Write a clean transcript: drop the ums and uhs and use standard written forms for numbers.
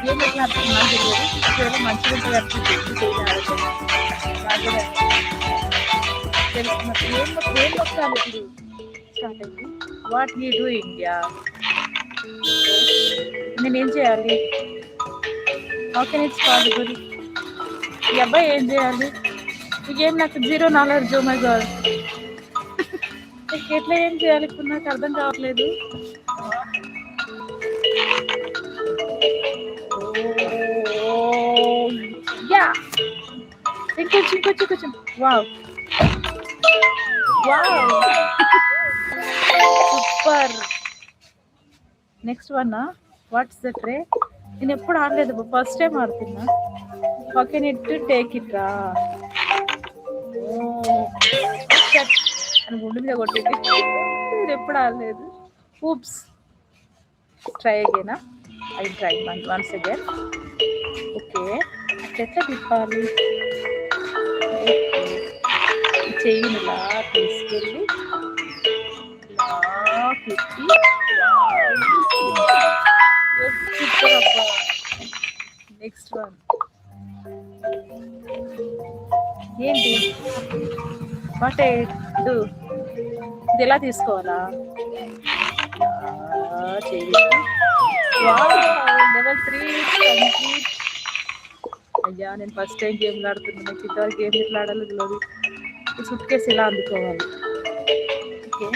ఏం ఎట్లా అర్థం నాకు తెలియదు. ఒకవేళ మంచిగా ఉంటుంది అనిపించింది చేయాలి నాకు కూడా తెలుసుకున్నట్టు ఏం నొక్కాలి ఇప్పుడు స్టార్ట్ అయింది. వాట్ యూ డూయింగ్ యా నేనేం చేయాలి? How can it's possible? ఈ అబ్బాయి ఏం చేయాలి? ఇకేం నాకు zero knowledge. Oh my god, ఎట్లా ఏం చేయాలి ఇప్పుడు నాకు అర్థం కావట్లేదు. యా ఇంకొంచెం wow wow super. Next one what's the tray? నేను ఎప్పుడు ఆడలేదు, ఫస్ట్ టైం ఆడుతున్నా. How can it take it రా అని గుండె మీద కొట్టింది. నేను ఎప్పుడు ఆడలేదు. ఊప్స్. ట్రై అగైనా. I try once again. Okay, ఎట్లా తిప్పాలి? చెయ్యిని ఇలా తీసుకెళ్ళి ఇలా తిప్పి సూపర్ అబ్బా. నెక్స్ట్ వన్ ఏంటి? What do? ఇది ఎలా తీసుకోవాలా? చెయ్యి. Level 3 complete. అయ్యా నేను ఫస్ట్ టైం గేమ్ ఆడుతున్నాను, నాకు ఇంతవరకు గేమ్ ఎట్లా ఆడాలో తెలియదు. ఈ సూట్ కేసు ఇలా అందుకోవాలి. ఓకే